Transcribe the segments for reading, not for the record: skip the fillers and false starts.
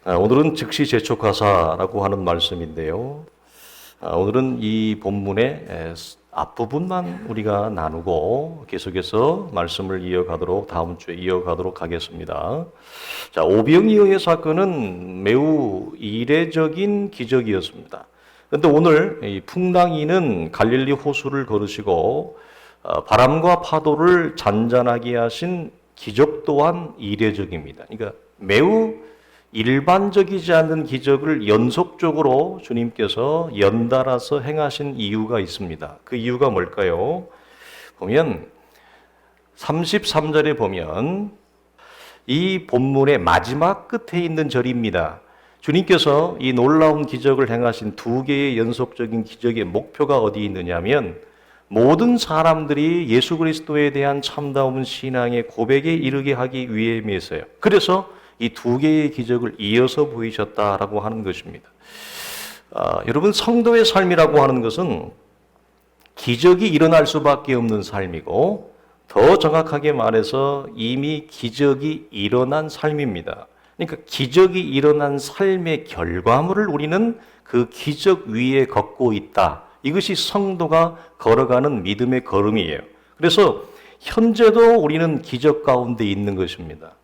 오늘은 즉시 재촉하사라고 하는 말씀인데요. 오늘은 이 본문의 앞부분만 우리가 나누고 계속해서 말씀을 이어가도록 다음 주에 이어가도록 하겠습니다. 자, 오병이어의 사건은 매우 이례적인 기적이었습니다. 그런데 오늘 이 풍랑이는 갈릴리 호수를 걸으시고 바람과 파도를 잔잔하게 하신 기적 또한 이례적입니다. 그러니까 매우 일반적이지 않은 기적을 연속적으로 주님께서 연달아서 행하신 이유가 있습니다. 그 이유가 뭘까요? 보면 33절에 보면 이 본문의 마지막 끝에 있는 절입니다. 주님께서 이 놀라운 기적을 행하신 두 개의 연속적인 기적의 목표가 어디 있느냐면 모든 사람들이 예수 그리스도에 대한 참다운 신앙의 고백에 이르게 하기 위함이었어요. 그래서 이 두 개의 기적을 이어서 보이셨다라고 하는 것입니다. 여러분, 성도의 삶이라고 하는 것은 기적이 일어날 수밖에 없는 삶이고 더 정확하게 말해서 이미 기적이 일어난 삶입니다. 그러니까 기적이 일어난 삶의 결과물을 우리는 그 기적 위에 걷고 있다. 이것이 성도가 걸어가는 믿음의 걸음이에요. 그래서 현재도 우리는 기적 가운데 있는 것입니다.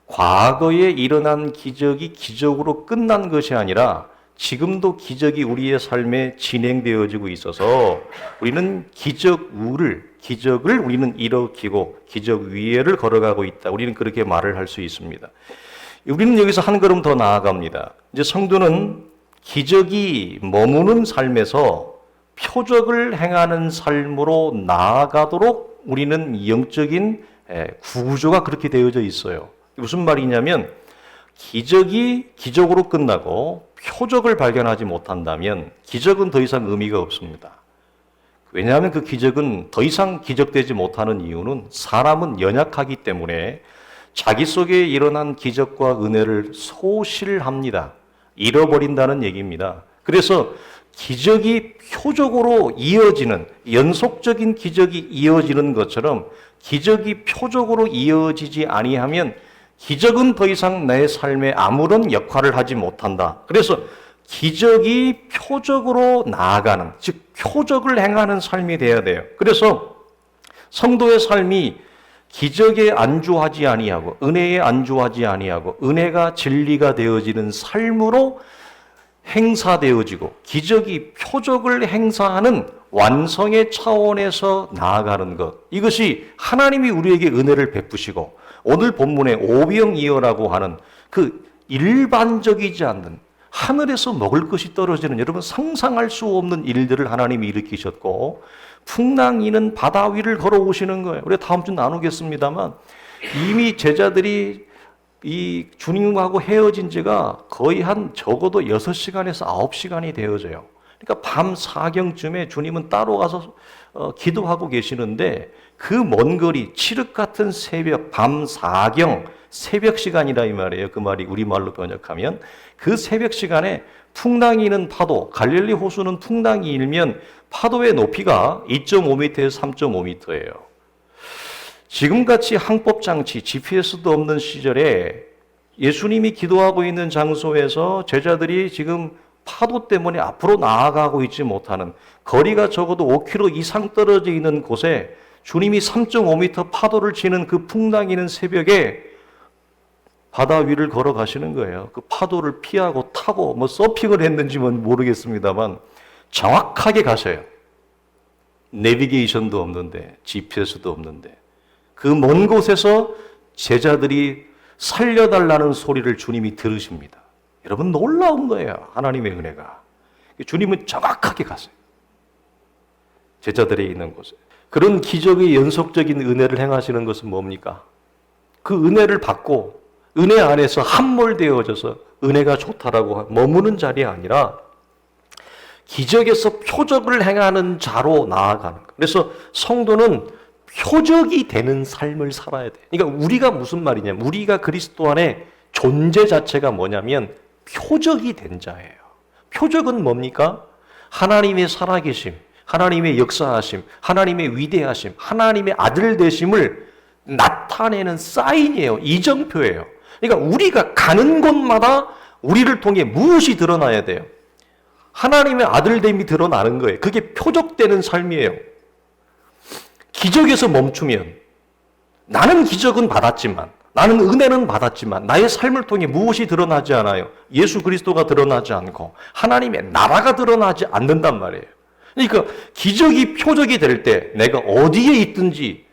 과거에 일어난 기적이 기적으로 끝난 것이 아니라 지금도 기적이 우리의 삶에 진행되어지고 있어서 우리는 기적을 우리는 일으키고 기적 위에를 걸어가고 있다. 우리는 그렇게 말을 할 수 있습니다. 우리는 여기서 한 걸음 더 나아갑니다. 이제 성도는 기적이 머무는 삶에서 표적을 행하는 삶으로 나아가도록 우리는 영적인 구조가 그렇게 되어져 있어요. 무슨 말이냐면 기적이 기적으로 끝나고 표적을 발견하지 못한다면 기적은 더 이상 의미가 없습니다. 왜냐하면 그 기적은 더 이상 기적되지 못하는 이유는 사람은 연약하기 때문에 자기 속에 일어난 기적과 은혜를 소실합니다. 잃어버린다는 얘기입니다. 그래서 기적이 표적으로 이어지는, 연속적인 기적이 이어지는 것처럼 기적이 표적으로 이어지지 아니하면 기적은 더 이상 내 삶에 아무런 역할을 하지 못한다. 그래서 기적이 표적으로 나아가는, 즉 표적을 행하는 삶이 되어야 돼요. 그래서 성도의 삶이 기적에 안주하지 아니하고 은혜에 안주하지 아니하고 은혜가 진리가 되어지는 삶으로 행사되어지고 기적이 표적을 행사하는 완성의 차원에서 나아가는 것. 이것이 하나님이 우리에게 은혜를 베푸시고 오늘 본문의 오병이어라고 하는 그 일반적이지 않는 하늘에서 먹을 것이 떨어지는 여러분 상상할 수 없는 일들을 하나님이 일으키셨고 풍랑이는 바다 위를 걸어오시는 거예요. 우리 다음 주 나누겠습니다만 이미 제자들이 이 주님하고 헤어진 지가 거의 한 적어도 6시간에서 9시간이 되어져요. 그러니까 밤 4경쯤에 주님은 따로 가서 기도하고 계시는데 그 먼 거리, 칠흑 같은 새벽, 밤 4경, 새벽 시간이라 이 말이에요. 그 말이 우리말로 번역하면 그 새벽 시간에 풍랑이 있는 파도, 갈릴리 호수는 풍랑이 일면 파도의 높이가 2.5m에서 3.5m예요. 지금같이 항법장치, GPS도 없는 시절에 예수님이 기도하고 있는 장소에서 제자들이 지금 파도 때문에 앞으로 나아가고 있지 못하는 거리가 적어도 5km 이상 떨어져 있는 곳에 주님이 3.5m 파도를 치는 그 풍랑이는 새벽에 바다 위를 걸어가시는 거예요. 그 파도를 피하고 타고 뭐 서핑을 했는지는 모르겠습니다만 정확하게 가셔요. 내비게이션도 없는데 GPS도 없는데 그 먼 곳에서 제자들이 살려달라는 소리를 주님이 들으십니다. 여러분 놀라운 거예요. 하나님의 은혜가. 주님은 정확하게 갔어요. 제자들이 있는 곳에. 그런 기적의 연속적인 은혜를 행하시는 것은 뭡니까? 그 은혜를 받고 은혜 안에서 함몰되어져서 은혜가 좋다라고 머무는 자리가 아니라 기적에서 표적을 행하는 자로 나아가는 거예요. 그래서 성도는 표적이 되는 삶을 살아야 돼. 그러니까 우리가 무슨 말이냐면 우리가 그리스도 안에 존재 자체가 뭐냐면 표적이 된 자예요. 표적은 뭡니까? 하나님의 살아계심, 하나님의 역사하심, 하나님의 위대하심, 하나님의 아들 되심을 나타내는 사인이에요. 이정표예요. 그러니까 우리가 가는 곳마다 우리를 통해 무엇이 드러나야 돼요? 하나님의 아들됨이 드러나는 거예요. 그게 표적되는 삶이에요. 기적에서 멈추면 나는 기적은 받았지만, 나는 은혜는 받았지만 나의 삶을 통해 무엇이 드러나지 않아요? 예수 그리스도가 드러나지 않고 하나님의 나라가 드러나지 않는단 말이에요. 그러니까 기적이 표적이 될 때 내가 어디에 있든지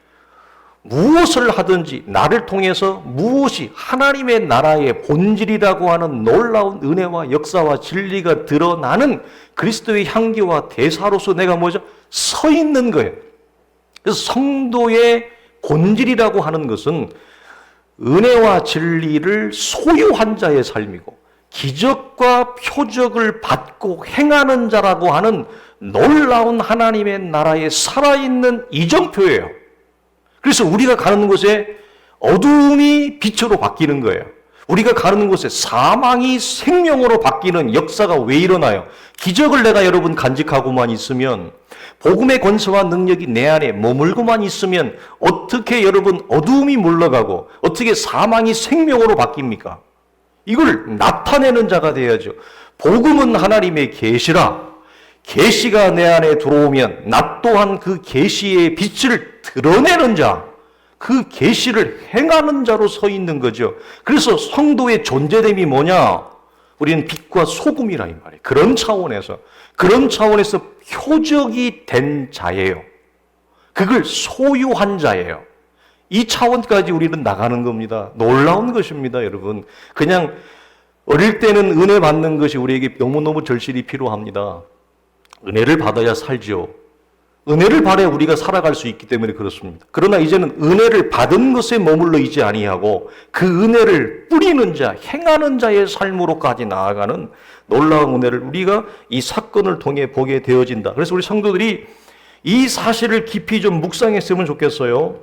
무엇을 하든지 나를 통해서 무엇이 하나님의 나라의 본질이라고 하는 놀라운 은혜와 역사와 진리가 드러나는 그리스도의 향기와 대사로서 내가 뭐죠? 서 있는 거예요. 그래서 성도의 본질이라고 하는 것은 은혜와 진리를 소유한 자의 삶이고 기적과 표적을 받고 행하는 자라고 하는 놀라운 하나님의 나라에 살아있는 이정표예요. 그래서 우리가 가는 곳에 어두움이 빛으로 바뀌는 거예요. 우리가 가는 곳에 사망이 생명으로 바뀌는 역사가 왜 일어나요? 기적을 내가 여러분 간직하고만 있으면, 복음의 권세와 능력이 내 안에 머물고만 있으면 어떻게 여러분 어두움이 물러가고 어떻게 사망이 생명으로 바뀝니까? 이걸 나타내는 자가 돼야죠. 복음은 하나님의 계시라. 계시가 내 안에 들어오면 나 또한 그 계시의 빛을 드러내는 자, 그 계시를 행하는 자로 서 있는 거죠. 그래서 성도의 존재됨이 뭐냐? 우리는 빛과 소금이라 이 말이에요. 그런 차원에서 표적이 된 자예요. 그걸 소유한 자예요. 이 차원까지 우리는 나가는 겁니다. 놀라운 것입니다, 여러분. 그냥 어릴 때는 은혜 받는 것이 우리에게 너무너무 절실히 필요합니다. 은혜를 받아야 살죠. 은혜를 받아야 우리가 살아갈 수 있기 때문에 그렇습니다. 그러나 이제는 은혜를 받은 것에 머물러 있지 아니하고 그 은혜를 뿌리는 자, 행하는 자의 삶으로까지 나아가는 놀라운 은혜를 우리가 이 사건을 통해 보게 되어진다. 그래서 우리 성도들이 이 사실을 깊이 좀 묵상했으면 좋겠어요.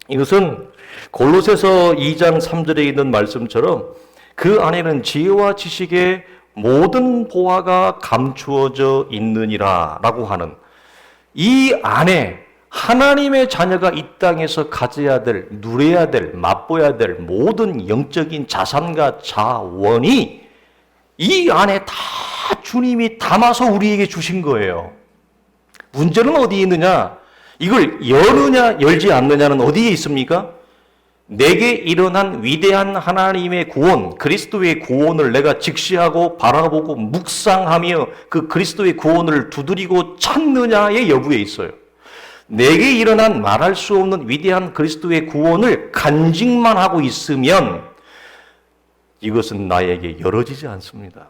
이것은 골로새서 2장 3절에 있는 말씀처럼 그 안에는 지혜와 지식의 모든 보화가 감추어져 있느니라 라고 하는, 이 안에 하나님의 자녀가 이 땅에서 가져야 될, 누려야 될, 맛보아야 될 모든 영적인 자산과 자원이 이 안에 다 주님이 담아서 우리에게 주신 거예요. 문제는 어디에 있느냐? 이걸 여느냐 열지 않느냐는 어디에 있습니까? 내게 일어난 위대한 하나님의 구원, 그리스도의 구원을 내가 직시하고 바라보고 묵상하며 그 그리스도의 구원을 두드리고 찾느냐의 여부에 있어요. 내게 일어난 말할 수 없는 위대한 그리스도의 구원을 간직만 하고 있으면 이것은 나에게 열어지지 않습니다.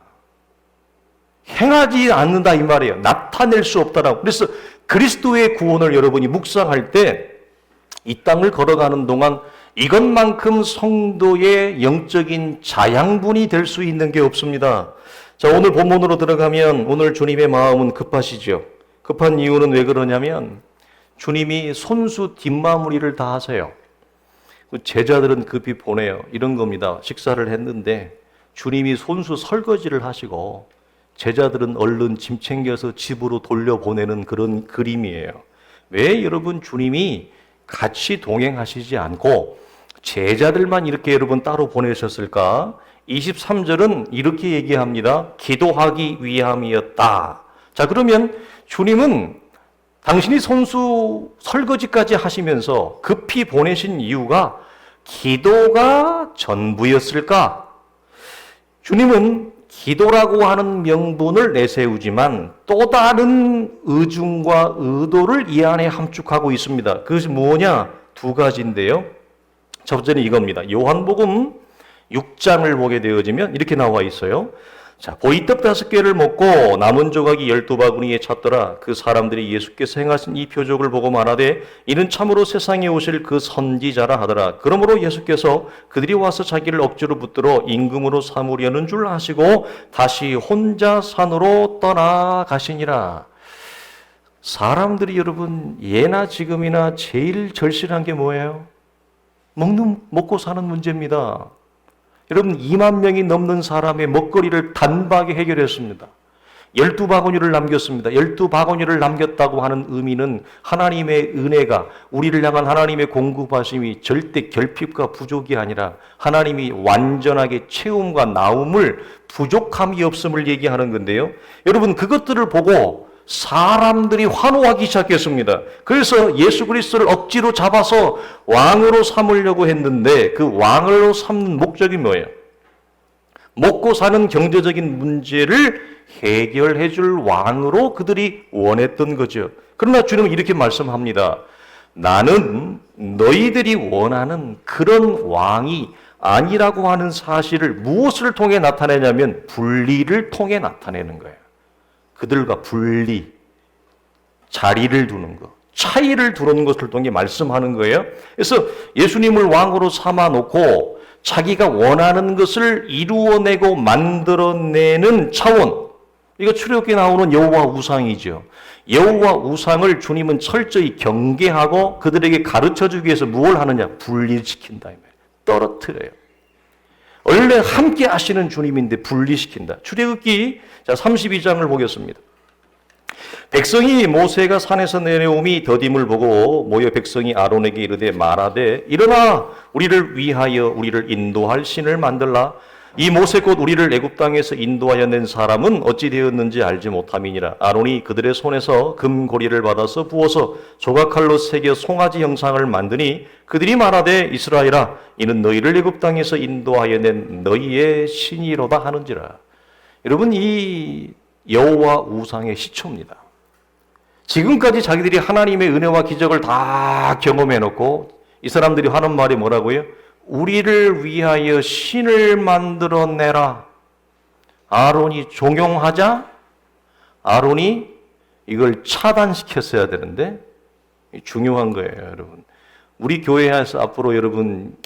행하지 않는다 이 말이에요. 나타낼 수 없다라고. 그래서 그리스도의 구원을 여러분이 묵상할 때 이 땅을 걸어가는 동안 이것만큼 성도의 영적인 자양분이 될 수 있는 게 없습니다. 자, 오늘 본문으로 들어가면 오늘 주님의 마음은 급하시죠. 급한 이유는 왜 그러냐면 주님이 손수 뒷마무리를 다 하세요. 제자들은 급히 보내요. 이런 겁니다. 식사를 했는데 주님이 손수 설거지를 하시고 제자들은 얼른 짐 챙겨서 집으로 돌려보내는 그런 그림이에요. 왜 여러분 주님이 같이 동행하시지 않고 제자들만 이렇게 여러분 따로 보내셨을까? 23절은 이렇게 얘기합니다. 기도하기 위함이었다. 자, 그러면 주님은 당신이 손수 설거지까지 하시면서 급히 보내신 이유가 기도가 전부였을까? 주님은 기도라고 하는 명분을 내세우지만 또 다른 의중과 의도를 이 안에 함축하고 있습니다. 그것이 뭐냐? 두 가지인데요. 첫 번째는 이겁니다. 요한복음 6장을 보게 되어지면 이렇게 나와 있어요. 자, 보리떡 5개를 먹고 남은 조각이 12바구니에 찼더라. 그 사람들이 예수께서 행하신 이 표적을 보고 말하되 이는 참으로 세상에 오실 그 선지자라 하더라. 그러므로 예수께서 그들이 와서 자기를 억지로 붙들어 임금으로 삼으려는 줄 아시고 다시 혼자 산으로 떠나가시니라. 사람들이 여러분 예나 지금이나 제일 절실한 게 뭐예요? 먹고 사는 문제입니다. 여러분 2만 명이 넘는 사람의 먹거리를 단박에 해결했습니다. 12바구니를 남겼습니다. 12바구니를 남겼다고 하는 의미는 하나님의 은혜가, 우리를 향한 하나님의 공급하심이 절대 결핍과 부족이 아니라 하나님이 완전하게 채움과 나옴을, 부족함이 없음을 얘기하는 건데요. 여러분, 그것들을 보고 사람들이 환호하기 시작했습니다. 그래서 예수 그리스도를 억지로 잡아서 왕으로 삼으려고 했는데, 그 왕으로 삼는 목적이 뭐예요? 먹고 사는 경제적인 문제를 해결해 줄 왕으로 그들이 원했던 거죠. 그러나 주님은 이렇게 말씀합니다. 나는 너희들이 원하는 그런 왕이 아니라고 하는 사실을 무엇을 통해 나타내냐면 분리를 통해 나타내는 거예요. 그들과 분리, 자리를 두는 것, 차이를 두는 것을 통해 말씀하는 거예요. 그래서 예수님을 왕으로 삼아 놓고 자기가 원하는 것을 이루어내고 만들어내는 차원, 이거 출애굽기에 나오는 여호와 우상이죠. 여호와 우상을 주님은 철저히 경계하고 그들에게 가르쳐주기 위해서 무엇을 하느냐? 분리시킨다, 떨어뜨려요. 원래 함께 하시는 주님인데 분리시킨다. 출애굽기 32장을 보겠습니다. 백성이 모세가 산에서 내려오미 더딤을 보고 모여 백성이 아론에게 이르되 말하되 일어나 우리를 위하여 우리를 인도할 신을 만들라. 이 모세 곧 우리를 애굽 땅에서 인도하여 낸 사람은 어찌 되었는지 알지 못함이니라. 아론이 그들의 손에서 금고리를 받아서 부어서 조각칼로 새겨 송아지 형상을 만드니 그들이 말하되 이스라엘아 이는 너희를 애굽 땅에서 인도하여 낸 너희의 신이로다 하는지라. 여러분, 이 여호와 우상의 시초입니다. 지금까지 자기들이 하나님의 은혜와 기적을 다 경험해 놓고 이 사람들이 하는 말이 뭐라고요? 우리를 위하여 신을 만들어내라. 아론이 종용하자 아론이 이걸 차단시켰어야 되는데, 중요한 거예요, 여러분. 우리 교회에서 앞으로 여러분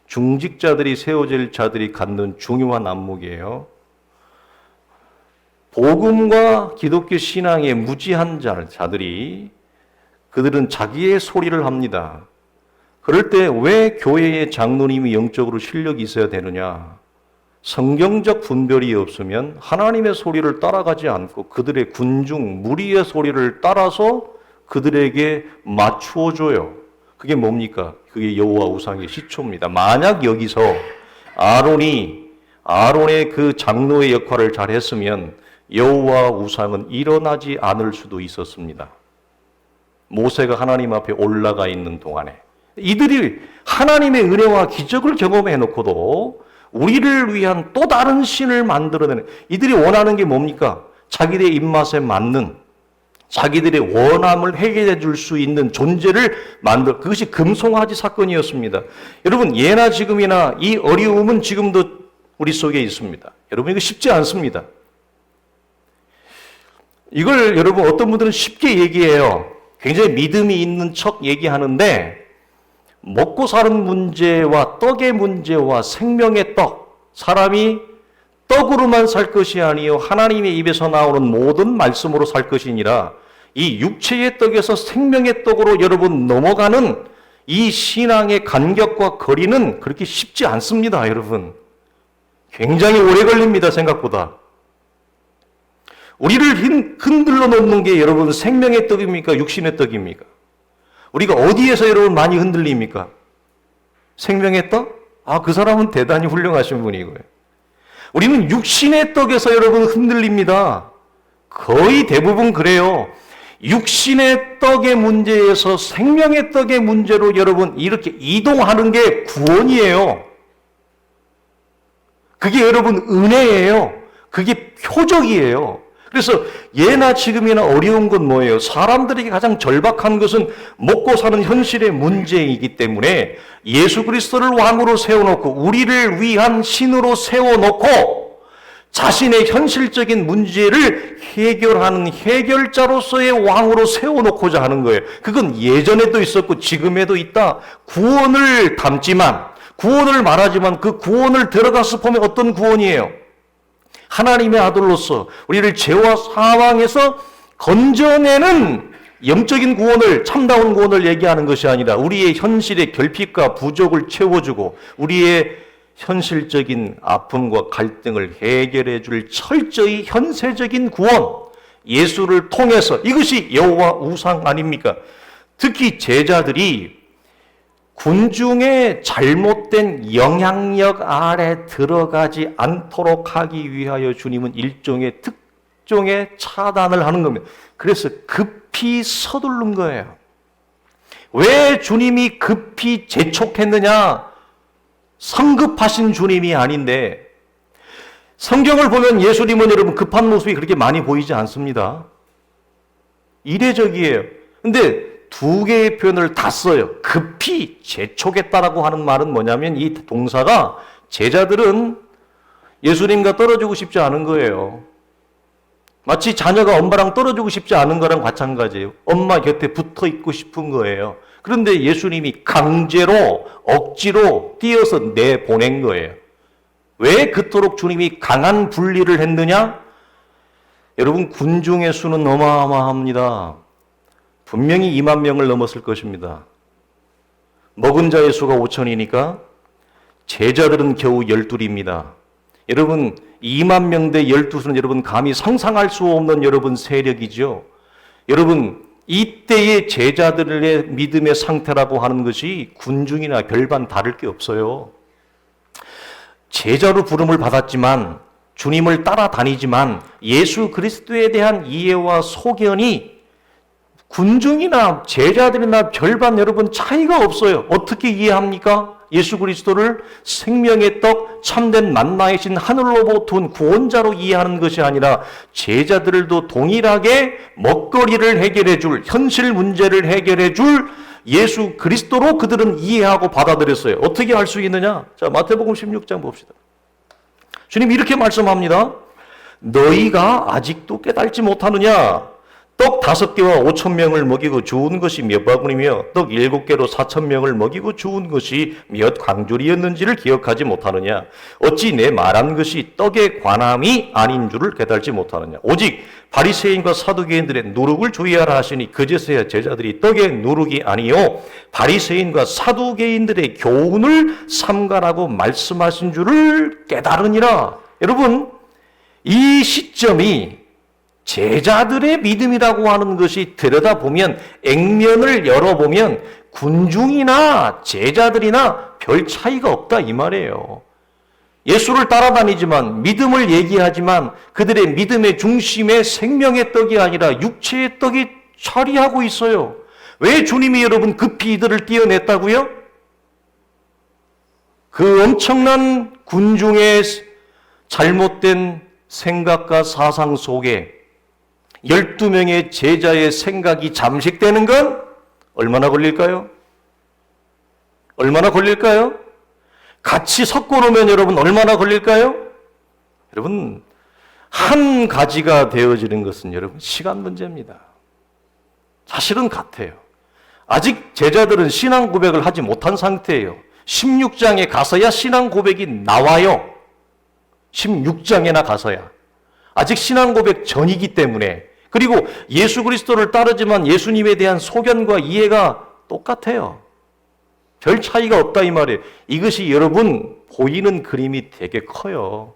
중직자들이 세워질 자들이 갖는 중요한 안목이에요. 복음과 기독교 신앙에 무지한 자들이, 그들은 자기의 소리를 합니다. 그럴 때 왜 교회의 장로님이 영적으로 실력이 있어야 되느냐? 성경적 분별이 없으면 하나님의 소리를 따라가지 않고 그들의 군중, 무리의 소리를 따라서 그들에게 맞추어 줘요. 그게 뭡니까? 그게 여호와 우상의 시초입니다. 만약 여기서 아론의 그 장로의 역할을 잘했으면 여호와 우상은 일어나지 않을 수도 있었습니다. 모세가 하나님 앞에 올라가 있는 동안에 이들이 하나님의 은혜와 기적을 경험해 놓고도 우리를 위한 또 다른 신을 만들어내는, 이들이 원하는 게 뭡니까? 자기들의 입맛에 맞는, 자기들의 원함을 해결해 줄 수 있는 존재를 만들, 그것이 금송아지 사건이었습니다. 여러분, 예나 지금이나 이 어려움은 지금도 우리 속에 있습니다. 여러분, 이거 쉽지 않습니다. 이걸 여러분 어떤 분들은 쉽게 얘기해요. 굉장히 믿음이 있는 척 얘기하는데, 먹고 사는 문제와 떡의 문제와 생명의 떡, 사람이 떡으로만 살 것이 아니요 하나님의 입에서 나오는 모든 말씀으로 살 것이니라, 이 육체의 떡에서 생명의 떡으로 여러분 넘어가는 이 신앙의 간격과 거리는 그렇게 쉽지 않습니다. 여러분, 굉장히 오래 걸립니다. 생각보다. 우리를 흔들러 놓는 게 여러분 생명의 떡입니까? 육신의 떡입니까? 우리가 어디에서 여러분 많이 흔들립니까? 생명의 떡? 그 사람은 대단히 훌륭하신 분이고요. 우리는 육신의 떡에서 여러분 흔들립니다. 거의 대부분 그래요. 육신의 떡의 문제에서 생명의 떡의 문제로 여러분 이렇게 이동하는 게 구원이에요. 그게 여러분 은혜예요. 그게 표적이에요. 그래서 예나 지금이나 어려운 건 뭐예요? 사람들에게 가장 절박한 것은 먹고 사는 현실의 문제이기 때문에 예수 그리스도를 왕으로 세워놓고 우리를 위한 신으로 세워놓고 자신의 현실적인 문제를 해결하는 해결자로서의 왕으로 세워놓고자 하는 거예요. 그건 예전에도 있었고 지금에도 있다. 구원을 담지만, 구원을 말하지만 그 구원을 들어가서 보면 어떤 구원이에요? 하나님의 아들로서 우리를 죄와 사망에서 건져내는 영적인 구원을, 참다운 구원을 얘기하는 것이 아니라 우리의 현실의 결핍과 부족을 채워주고 우리의 현실적인 아픔과 갈등을 해결해 줄 철저히 현세적인 구원, 예수를 통해서, 이것이 여호와 우상 아닙니까? 특히 제자들이 군중의 잘못된 영향력 아래 들어가지 않도록 하기 위하여 주님은 일종의 특종의 차단을 하는 겁니다. 그래서 급히 서두른 거예요. 왜 주님이 급히 재촉했느냐? 성급하신 주님이 아닌데, 성경을 보면 예수님은 여러분 급한 모습이 그렇게 많이 보이지 않습니다. 이례적이에요. 근데 두 개의 표현을 다 써요. 급히 재촉했다라고 하는 말은 뭐냐면 이 동사가 제자들은 예수님과 떨어지고 싶지 않은 거예요. 마치 자녀가 엄마랑 떨어지고 싶지 않은 거랑 마찬가지예요. 엄마 곁에 붙어 있고 싶은 거예요. 그런데 예수님이 강제로 억지로 띄어서 내보낸 거예요. 왜 그토록 주님이 강한 분리를 했느냐? 여러분, 군중의 수는 어마어마합니다. 분명히 2만 명을 넘었을 것입니다. 먹은 자의 수가 5천이니까 제자들은 겨우 12입니다. 여러분, 2만 명 대 12수는 여러분 감히 상상할 수 없는 여러분 세력이죠. 여러분, 이때의 제자들의 믿음의 상태라고 하는 것이 군중이나 별반 다를 게 없어요. 제자로 부름을 받았지만, 주님을 따라다니지만 예수 그리스도에 대한 이해와 소견이 군중이나 제자들이나 별반 여러분 차이가 없어요. 어떻게 이해합니까? 예수 그리스도를 생명의 떡, 참된 만나이신 하늘로부터 온 구원자로 이해하는 것이 아니라 제자들도 동일하게 먹거리를 해결해 줄, 현실 문제를 해결해 줄 예수 그리스도로 그들은 이해하고 받아들였어요. 어떻게 할 수 있느냐? 자, 마태복음 16장 봅시다. 주님 이렇게 말씀합니다. 너희가 아직도 깨달지 못하느냐? 떡 5개와 5,000명을 먹이고 주운 것이 몇 바구니며 떡 7개로 4,000명을 먹이고 주운 것이 몇 광줄이었는지를 기억하지 못하느냐? 어찌 내 말한 것이 떡의 관함이 아닌 줄을 깨달지 못하느냐? 오직 바리새인과 사두개인들의 누룩을 주의하라 하시니 그제서야 제자들이 떡의 누룩이 아니요 바리새인과 사두개인들의 교훈을 삼가라고 말씀하신 줄을 깨달으니라. 여러분, 이 시점이 제자들의 믿음이라고 하는 것이 들여다보면, 액면을 열어보면 군중이나 제자들이나 별 차이가 없다 이 말이에요. 예수를 따라다니지만, 믿음을 얘기하지만 그들의 믿음의 중심에 생명의 떡이 아니라 육체의 떡이 차리하고 있어요. 왜 주님이 여러분 급히 이들을 띄어냈다고요? 그 엄청난 군중의 잘못된 생각과 사상 속에 12명의 제자의 생각이 잠식되는 건 얼마나 걸릴까요? 얼마나 걸릴까요? 같이 섞어놓으면 여러분 얼마나 걸릴까요? 여러분, 한 가지가 되어지는 것은 여러분 시간 문제입니다. 사실은 같아요. 아직 제자들은 신앙 고백을 하지 못한 상태예요. 16장에 가서야 신앙 고백이 나와요. 16장에나 가서야. 아직 신앙 고백 전이기 때문에. 그리고 예수 그리스도를 따르지만 예수님에 대한 소견과 이해가 똑같아요. 별 차이가 없다 이 말이에요. 이것이 여러분 보이는 그림이 되게 커요.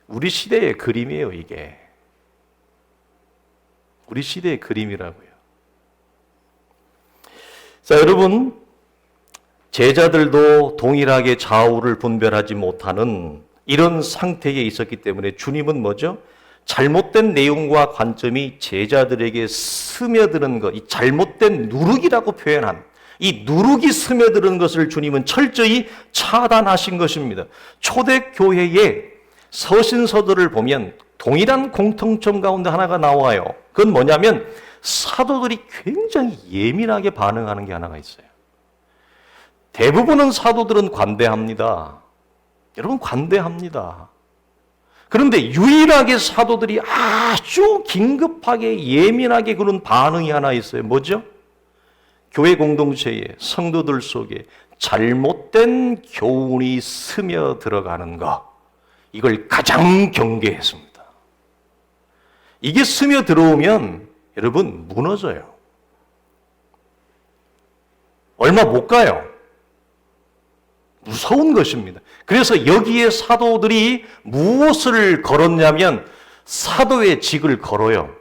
우리 시대의 그림이에요, 이게. 우리 시대의 그림이라고요. 자, 여러분, 제자들도 동일하게 좌우를 분별하지 못하는 이런 상태에 있었기 때문에 주님은 뭐죠? 잘못된 내용과 관점이 제자들에게 스며드는 것, 이 잘못된 누룩이라고 표현한 이 누룩이 스며드는 것을 주님은 철저히 차단하신 것입니다. 초대교회의 서신서들을 보면 동일한 공통점 가운데 하나가 나와요. 그건 뭐냐면 사도들이 굉장히 예민하게 반응하는 게 하나가 있어요. 대부분은 사도들은 관대합니다. 여러분, 관대합니다. 그런데 유일하게 사도들이 아주 긴급하게 예민하게 그런 반응이 하나 있어요. 뭐죠? 교회 공동체에 성도들 속에 잘못된 교훈이 스며들어가는 것, 이걸 가장 경계했습니다. 이게 스며들어오면 여러분 무너져요. 얼마 못 가요. 무서운 것입니다. 그래서 여기에 사도들이 무엇을 걸었냐면 사도의 직을 걸어요.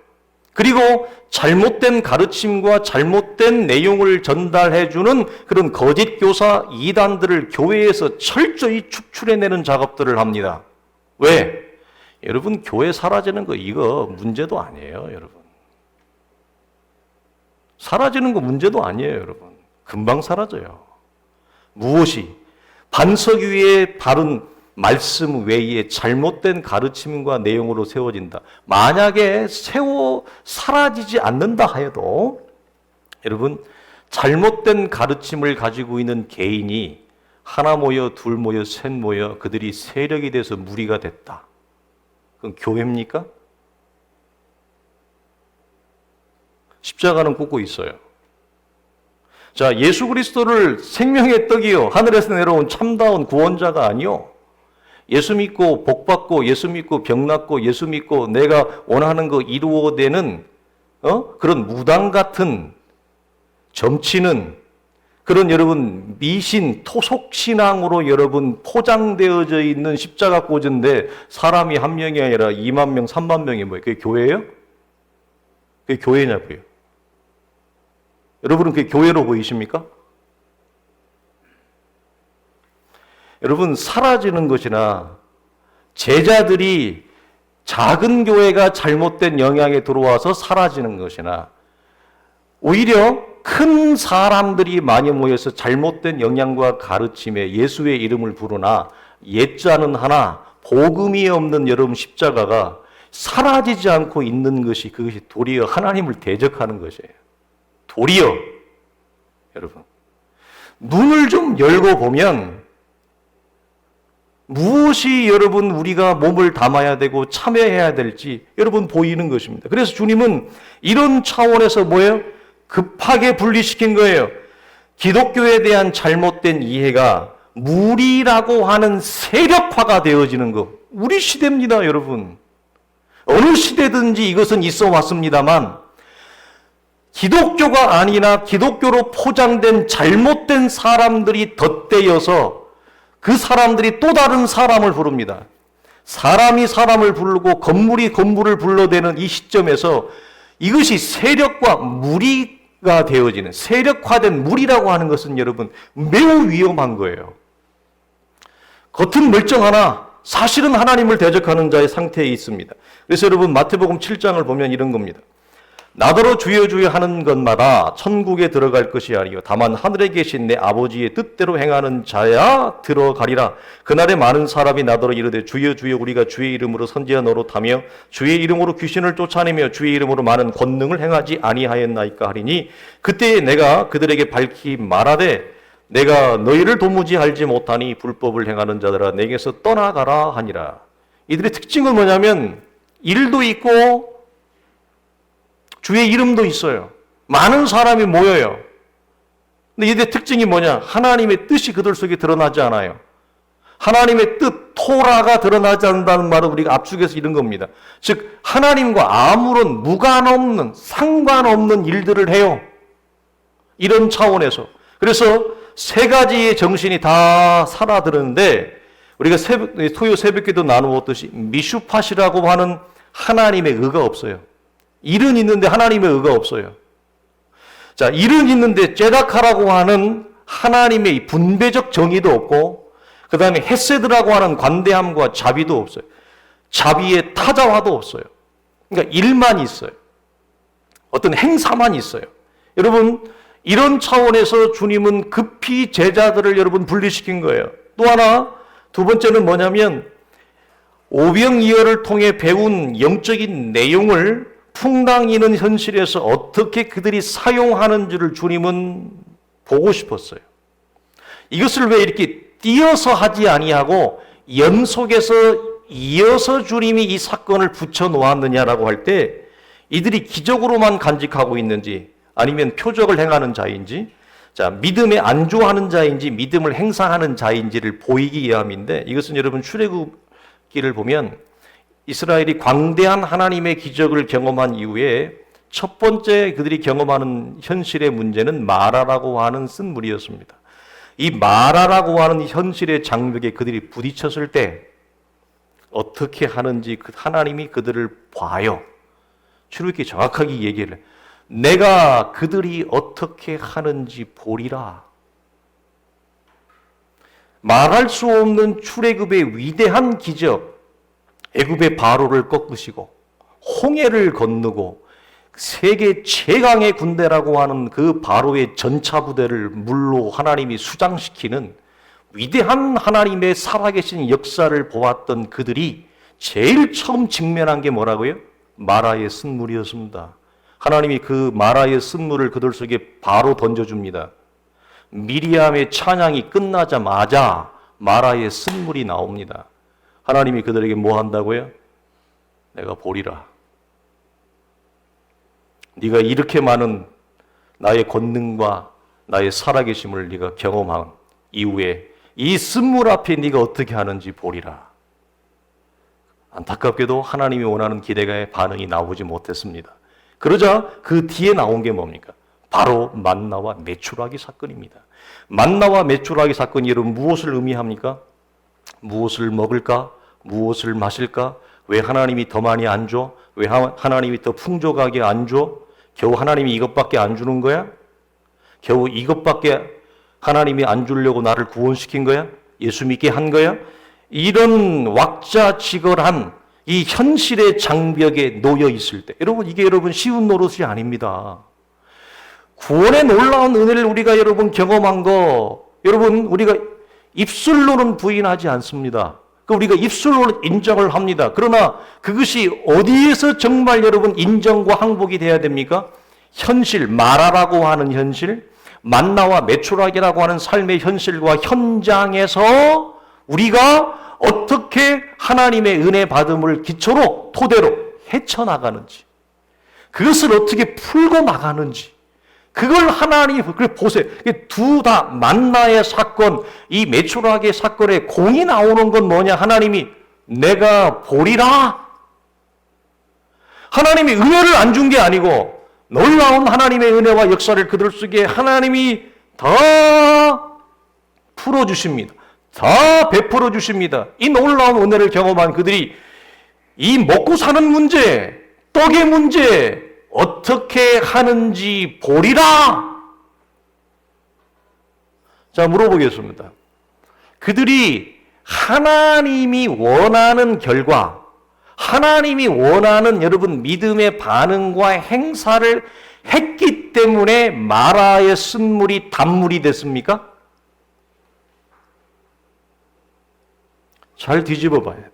그리고 잘못된 가르침과 잘못된 내용을 전달해주는 그런 거짓 교사 이단들을 교회에서 철저히 축출해내는 작업들을 합니다. 왜? 여러분, 교회 사라지는 거 이거 문제도 아니에요, 여러분. 사라지는 거 문제도 아니에요, 여러분. 금방 사라져요. 무엇이? 반석 위에 바른 말씀 외에 잘못된 가르침과 내용으로 세워진다. 만약에 사라지지 않는다 하여도 여러분, 잘못된 가르침을 가지고 있는 개인이 하나 모여, 둘 모여, 셋 모여 그들이 세력이 돼서 무리가 됐다. 그건 교회입니까? 십자가는 꽂고 있어요. 자, 예수 그리스도를 생명의 떡이요 하늘에서 내려온 참다운 구원자가 아니요, 예수 믿고 복 받고 예수 믿고 병 낫고 예수 믿고 내가 원하는 거 이루어내는 그런 무당 같은 점치는 그런 여러분 미신 토속 신앙으로 여러분 포장되어져 있는 십자가 꽂은데 사람이 한 명이 아니라 2만 명, 3만 명이 뭐예요? 그게 교회예요? 그게 교회냐고요? 여러분은 그게 교회로 보이십니까? 여러분, 사라지는 것이나 제자들이 작은 교회가 잘못된 영향에 들어와서 사라지는 것이나 오히려 큰 사람들이 많이 모여서 잘못된 영향과 가르침에 예수의 이름을 부르나 옛자는 하나 복음이 없는 여러분 십자가가 사라지지 않고 있는 것이 그것이 도리어 하나님을 대적하는 것이에요. 도리어 여러분 눈을 좀 열고 보면 무엇이 여러분 우리가 몸을 담아야 되고 참여해야 될지 여러분 보이는 것입니다. 그래서 주님은 이런 차원에서 뭐예요? 급하게 분리시킨 거예요. 기독교에 대한 잘못된 이해가 무리라고 하는 세력화가 되어지는 것. 우리 시대입니다, 여러분. 어느 시대든지 이것은 있어 왔습니다만 기독교가 아니나 기독교로 포장된 잘못된 사람들이 덧대어서 그 사람들이 또 다른 사람을 부릅니다. 사람이 사람을 부르고 건물이 건물을 불러대는 이 시점에서 이것이 세력과 무리가 되어지는 세력화된 무리라고 하는 것은 여러분 매우 위험한 거예요. 겉은 멀쩡하나 사실은 하나님을 대적하는 자의 상태에 있습니다. 그래서 여러분 마태복음 7장을 보면 이런 겁니다. 나더러 주여 주여 하는 것마다 천국에 들어갈 것이 아니요 다만 하늘에 계신 내 아버지의 뜻대로 행하는 자야 들어가리라. 그날에 많은 사람이 나더러 이르되 주여 주여 우리가 주의 이름으로 선지자 노릇하며 주의 이름으로 귀신을 쫓아내며 주의 이름으로 많은 권능을 행하지 아니하였나이까 하리니 그때에 내가 그들에게 밝히 말하되 내가 너희를 도무지 알지 못하니 불법을 행하는 자들아 내게서 떠나가라 하니라. 이들의 특징은 뭐냐면 일도 있고 주의 이름도 있어요. 많은 사람이 모여요. 근데 이들의 특징이 뭐냐? 하나님의 뜻이 그들 속에 드러나지 않아요. 하나님의 뜻, 토라가 드러나지 않는다는 말은 우리가 압축해서 이런 겁니다. 즉 하나님과 아무런 무관없는 상관없는 일들을 해요. 이런 차원에서. 그래서 세 가지의 정신이 다 살아드는데 우리가 토요 새벽기도 나누었듯이 미슈팟이라고 하는 하나님의 의가 없어요. 일은 있는데 하나님의 의가 없어요. 자, 일은 있는데 제다카라고 하는 하나님의 분배적 정의도 없고 그 다음에 헤세드라고 하는 관대함과 자비도 없어요. 자비의 타자화도 없어요. 그러니까 일만 있어요. 어떤 행사만 있어요. 여러분 이런 차원에서 주님은 급히 제자들을 여러분 분리시킨 거예요. 또 하나 두 번째는 뭐냐면 오병이어를 통해 배운 영적인 내용을 풍랑이는 현실에서 어떻게 그들이 사용하는지를 주님은 보고 싶었어요. 이것을 왜 이렇게 띄어서 하지 아니하고 연속해서 이어서 주님이 이 사건을 붙여 놓았느냐라고 할 때 이들이 기적으로만 간직하고 있는지 아니면 표적을 행하는 자인지 자 믿음에 안주하는 자인지 믿음을 행사하는 자인지를 보이기 위함인데 이것은 여러분 출애굽기를 보면 이스라엘이 광대한 하나님의 기적을 경험한 이후에 첫 번째 그들이 경험하는 현실의 문제는 마라라고 하는 쓴 물이었습니다. 이 마라라고 하는 현실의 장벽에 그들이 부딪혔을 때 어떻게 하는지 하나님이 그들을 봐요. 출애굽기 정확하게 얘기를 해. 내가 그들이 어떻게 하는지 보리라. 말할 수 없는 출애굽의 위대한 기적, 애굽의 바로를 꺾으시고 홍해를 건너고 세계 최강의 군대라고 하는 그 바로의 전차 부대를 물로 하나님이 수장시키는 위대한 하나님의 살아계신 역사를 보았던 그들이 제일 처음 직면한 게 뭐라고요? 마라의 쓴물이었습니다. 하나님이 그 마라의 쓴물을 그들 속에 바로 던져줍니다. 미리암의 찬양이 끝나자마자 마라의 쓴물이 나옵니다. 하나님이 그들에게 뭐 한다고요? 내가 보리라. 네가 이렇게 많은 나의 권능과 나의 살아계심을 네가 경험한 이후에 이 쓴물 앞에 네가 어떻게 하는지 보리라. 안타깝게도 하나님이 원하는 기대가의 반응이 나오지 못했습니다. 그러자 그 뒤에 나온 게 뭡니까? 바로 만나와 메추라기 사건입니다. 만나와 메추라기 사건이 여러분 무엇을 의미합니까? 무엇을 먹을까? 무엇을 마실까? 왜 하나님이 더 많이 안 줘? 왜 하나님이 더 풍족하게 안 줘? 겨우 하나님이 이것밖에 안 주는 거야? 겨우 이것밖에 하나님이 안 주려고 나를 구원시킨 거야? 예수 믿게 한 거야? 이런 왁자지껄한 이 현실의 장벽에 놓여 있을 때, 여러분 이게 여러분 쉬운 노릇이 아닙니다. 구원의 놀라운 은혜를 우리가 여러분 경험한 거, 여러분 우리가 입술로는 부인하지 않습니다. 우리가 입술로는 인정을 합니다. 그러나 그것이 어디에서 정말 여러분 인정과 항복이 돼야 됩니까? 현실, 마라라고 하는 현실, 만나와 메추라기라고 하는 삶의 현실과 현장에서 우리가 어떻게 하나님의 은혜 받음을 기초로 토대로 헤쳐나가는지, 그것을 어떻게 풀고 나가는지, 그걸 하나님이 보세요. 두 다 만나의 사건, 이 메추라기의 사건에 공이 나오는 건 뭐냐? 하나님이 내가 보리라. 하나님이 은혜를 안 준 게 아니고 놀라운 하나님의 은혜와 역사를 그들 속에 하나님이 다 풀어주십니다. 다 베풀어 주십니다. 이 놀라운 은혜를 경험한 그들이 이 먹고 사는 문제, 떡의 문제 어떻게 하는지 보리라. 자, 물어보겠습니다. 그들이 하나님이 원하는 결과, 하나님이 원하는 여러분 믿음의 반응과 행사를 했기 때문에 마라의 쓴물이 단물이 됐습니까? 잘 뒤집어 봐야 돼.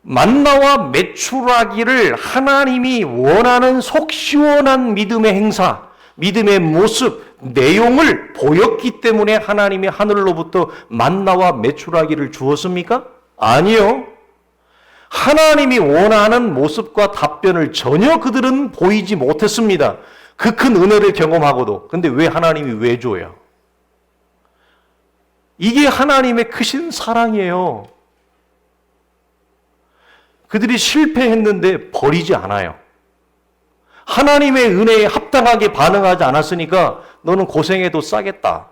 만나와 메추라기를 하나님이 원하는 속 시원한 믿음의 행사, 믿음의 모습, 내용을 보였기 때문에 하나님이 하늘로부터 만나와 메추라기를 주었습니까? 아니요. 하나님이 원하는 모습과 답변을 전혀 그들은 보이지 못했습니다. 그 큰 은혜를 경험하고도. 근데 왜 하나님이 왜 줘요? 이게 하나님의 크신 사랑이에요. 그들이 실패했는데 버리지 않아요. 하나님의 은혜에 합당하게 반응하지 않았으니까 너는 고생해도 싸겠다.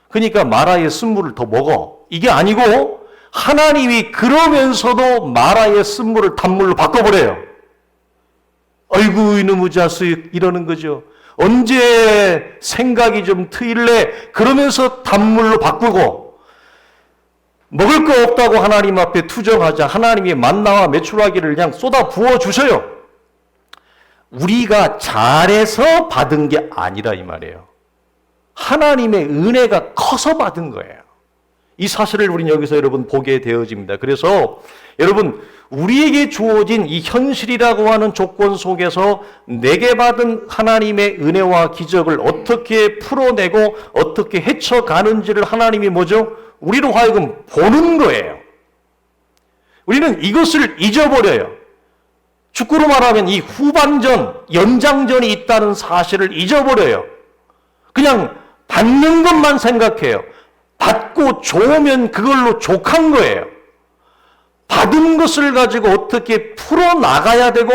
그러니까 마라의 쓴물을 더 먹어. 이게 아니고 하나님이 그러면서도 마라의 쓴물을 단물로 바꿔버려요. 아이고 이놈의 자식 이러는 거죠. 언제 생각이 좀 트일래? 그러면서 단물로 바꾸고 먹을 거 없다고 하나님 앞에 투정하자 하나님이 만나와 메추라기를 그냥 쏟아 부어 주셔요. 우리가 잘해서 받은 게 아니라 이 말이에요. 하나님의 은혜가 커서 받은 거예요. 이 사실을 우리는 여기서 여러분 보게 되어집니다. 그래서 여러분 우리에게 주어진 이 현실이라고 하는 조건 속에서 내게 받은 하나님의 은혜와 기적을 어떻게 풀어내고 어떻게 헤쳐가는지를 하나님이 뭐죠? 우리로 하여금 보는 거예요. 우리는 이것을 잊어버려요. 축구로 말하면 이 후반전, 연장전이 있다는 사실을 잊어버려요. 그냥 받는 것만 생각해요. 받고 좋으면 그걸로 족한 거예요. 받은 것을 가지고 어떻게 풀어나가야 되고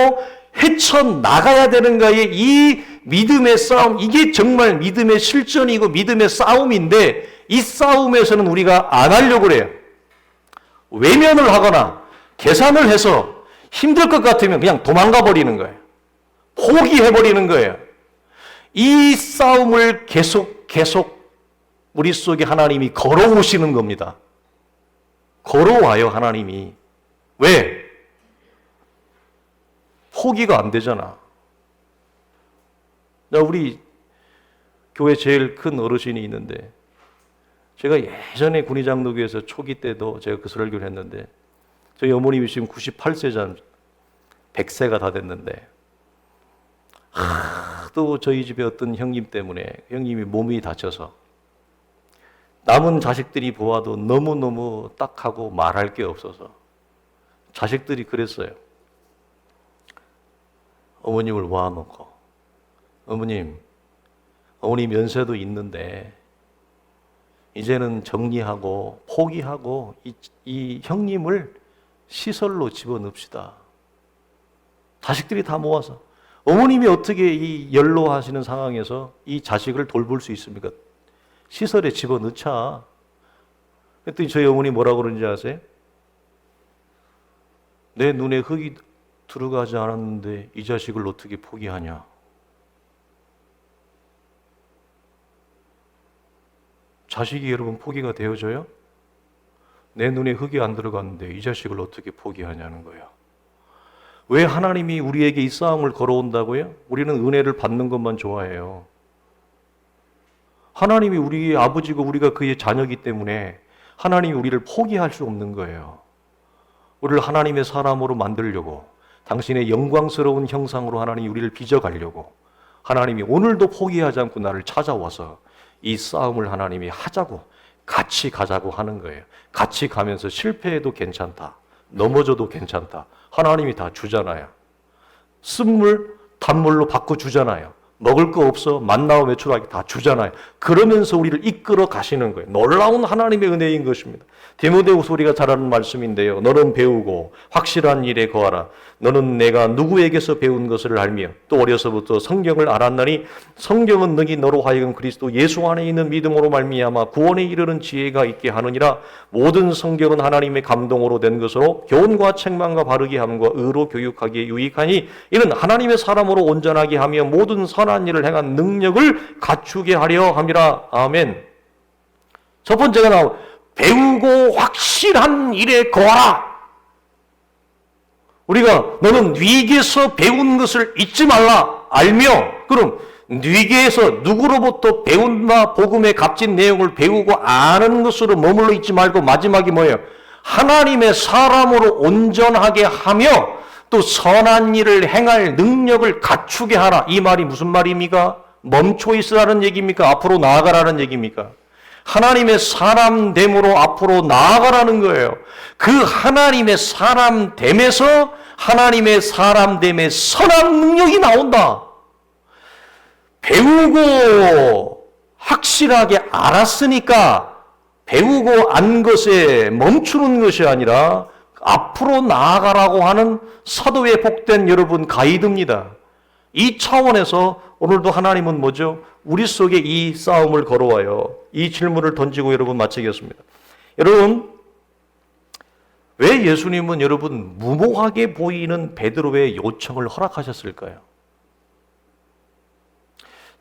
헤쳐나가야 되는가에 이 믿음의 싸움, 이게 정말 믿음의 실전이고 믿음의 싸움인데 이 싸움에서는 우리가 안 하려고 그래요. 외면을 하거나 계산을 해서 힘들 것 같으면 그냥 도망가 버리는 거예요. 포기해 버리는 거예요. 이 싸움을 계속 우리 속에 하나님이 걸어오시는 겁니다. 걸어와요, 하나님이. 왜? 포기가 안 되잖아. 우리 교회 제일 큰 어르신이 있는데 제가 예전에 군의장로교에서 초기 때도 제가 그 설교를 했는데 저희 어머님이 지금 98세잖아요. 100세가 다 됐는데 또 저희 집에 어떤 형님 때문에 형님이 몸이 다쳐서 남은 자식들이 보아도 너무너무 딱하고 말할 게 없어서 자식들이 그랬어요. 어머님을 모아놓고 어머님 연세도 있는데 이제는 정리하고 포기하고 이 형님을 시설로 집어넣읍시다. 자식들이 다 모아서 어머님이 어떻게 이 연로하시는 상황에서 이 자식을 돌볼 수 있습니까? 시설에 집어넣자. 그랬더니 저희 어머니 뭐라고 그러는지 아세요? 내 눈에 흙이 들어가지 않았는데 이 자식을 어떻게 포기하냐? 자식이 여러분 포기가 되어져요? 내 눈에 흙이 안 들어갔는데 이 자식을 어떻게 포기하냐는 거예요. 왜 하나님이 우리에게 이 싸움을 걸어온다고요? 우리는 은혜를 받는 것만 좋아해요. 하나님이 우리의 아버지고 우리가 그의 자녀이기 때문에 하나님이 우리를 포기할 수 없는 거예요. 우리를 하나님의 사람으로 만들려고 당신의 영광스러운 형상으로 하나님이 우리를 빚어가려고 하나님이 오늘도 포기하지 않고 나를 찾아와서 이 싸움을 하나님이 하자고 같이 가자고 하는 거예요. 같이 가면서 실패해도 괜찮다. 넘어져도 괜찮다. 하나님이 다 주잖아요. 쓴물 단물로 바꿔주잖아요. 먹을 거 없어 만나와 메추라기 다 주잖아요. 그러면서 우리를 이끌어 가시는 거예요. 놀라운 하나님의 은혜인 것입니다. 디모데후서 우리가 잘 아는 말씀인데요. 너는 배우고 확실한 일에 거하라. 너는 내가 누구에게서 배운 것을 알며 또 어려서부터 성경을 알았나니 성경은 너희 너로 하여금 그리스도 예수 안에 있는 믿음으로 말미암아 구원에 이르는 지혜가 있게 하느니라. 모든 성경은 하나님의 감동으로 된 것으로 교훈과 책망과 바르게 함과 의로 교육하기에 유익하니 이는 하나님의 사람으로 온전하게 하며 모든 선한 일을 행한 능력을 갖추게 하려 함이라. 아멘. 첫 번째가 나오고 배우고 확실한 일에 거하라. 우리가 너는 네게서 배운 것을 잊지 말라. 알며 그럼 네게서 누구로부터 배운 바 복음의 값진 내용을 배우고 아는 것으로 머물러 있지 말고 마지막이 뭐예요? 하나님의 사람으로 온전하게 하며 또 선한 일을 행할 능력을 갖추게 하라. 이 말이 무슨 말입니까? 멈춰 있으라는 얘기입니까? 앞으로 나아가라는 얘기입니까? 하나님의 사람됨으로 앞으로 나아가라는 거예요. 그 하나님의 사람됨에서 하나님의 사람됨의 선한 능력이 나온다. 배우고 확실하게 알았으니까 배우고 안 것에 멈추는 것이 아니라 앞으로 나아가라고 하는 사도의 복된 여러분 가이드입니다. 이 차원에서 오늘도 하나님은 뭐죠? 우리 속에 이 싸움을 걸어와요. 이 질문을 던지고 여러분 마치겠습니다. 여러분, 왜 예수님은 여러분 무모하게 보이는 베드로의 요청을 허락하셨을까요?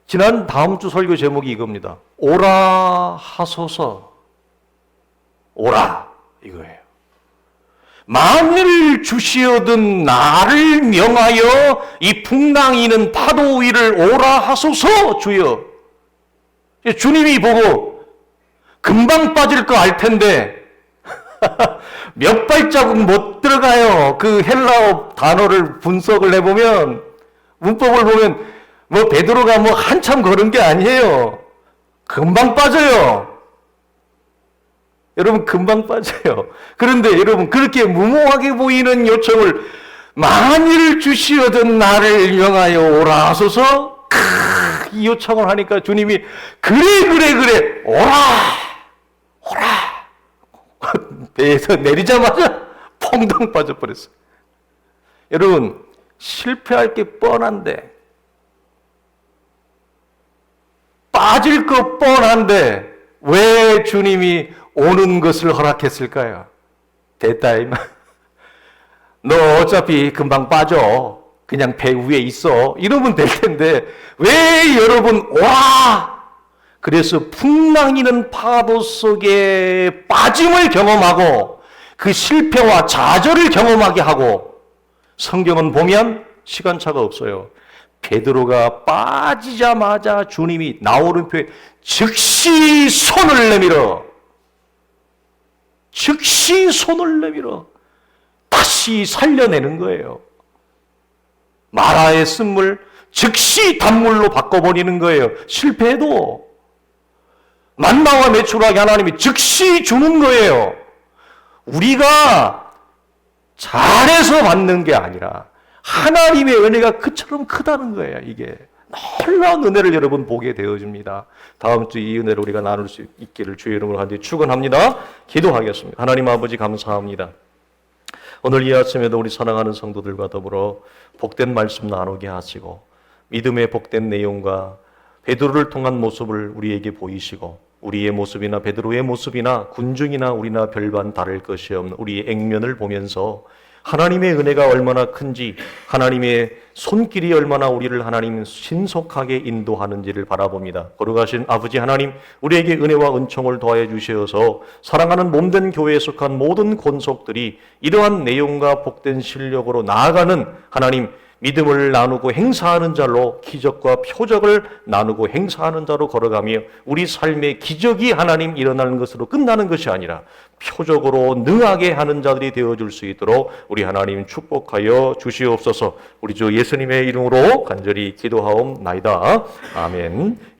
지난 다음 주 설교 제목이 이겁니다. 오라 하소서. 오라 이거예요. 만일 주시어든 나를 명하여 이 풍랑이는 파도 위를 오라 하소서 주여. 주님이 보고 금방 빠질 거 알 텐데 몇 발자국 못 들어가요. 그 헬라어 단어를 분석을 해보면 문법을 보면 뭐 베드로가 뭐 한참 걸은 게 아니에요. 금방 빠져요. 여러분 금방 빠져요. 그런데 여러분 그렇게 무모하게 보이는 요청을 만일 주시어든 나를 명하여 오라 하소서 이 요청을 하니까 주님이 그래 오라 배에서 내리자마자 펑덩 빠질 것 뻔한데 왜 주님이 오는 것을 허락했을까요? 됐다 이만. 너 어차피 금방 빠져. 그냥 배 위에 있어. 이러면 될 텐데 왜 여러분 와! 그래서 풍랑이는 파도 속에 빠짐을 경험하고 그 실패와 좌절을 경험하게 하고 성경은 보면 시간차가 없어요. 베드로가 빠지자마자 주님이 나오른표에 즉시 손을 내밀어 다시 살려내는 거예요. 마라의 쓴물 즉시 단물로 바꿔버리는 거예요. 실패해도 만나와 메추라기 하나님이 즉시 주는 거예요. 우리가 잘해서 받는 게 아니라 하나님의 은혜가 그처럼 크다는 거예요. 이게 놀라운 은혜를 여러분 보게 되어집니다. 다음 주 이 은혜를 우리가 나눌 수 있기를 주의 이름으로 간절히 축원합니다. 기도하겠습니다. 하나님 아버지 감사합니다. 오늘 이 아침에도 우리 사랑하는 성도들과 더불어 복된 말씀 나누게 하시고 믿음의 복된 내용과 베드로를 통한 모습을 우리에게 보이시고 우리의 모습이나 베드로의 모습이나 군중이나 우리나 별반 다를 것이 없는 우리의 액면을 보면서 하나님의 은혜가 얼마나 큰지 하나님의 손길이 얼마나 우리를 하나님 신속하게 인도하는지를 바라봅니다. 거룩하신 아버지 하나님 우리에게 은혜와 은총을 더하여 주시어서 사랑하는 몸된 교회에 속한 모든 권속들이 이러한 내용과 복된 실력으로 나아가는 하나님 믿음을 나누고 행사하는 자로 기적과 표적을 나누고 행사하는 자로 걸어가며 우리 삶의 기적이 하나님 일어나는 것으로 끝나는 것이 아니라 표적으로 능하게 하는 자들이 되어줄 수 있도록 우리 하나님 축복하여 주시옵소서. 우리 주 예수님의 이름으로 간절히 기도하옵나이다. 아멘.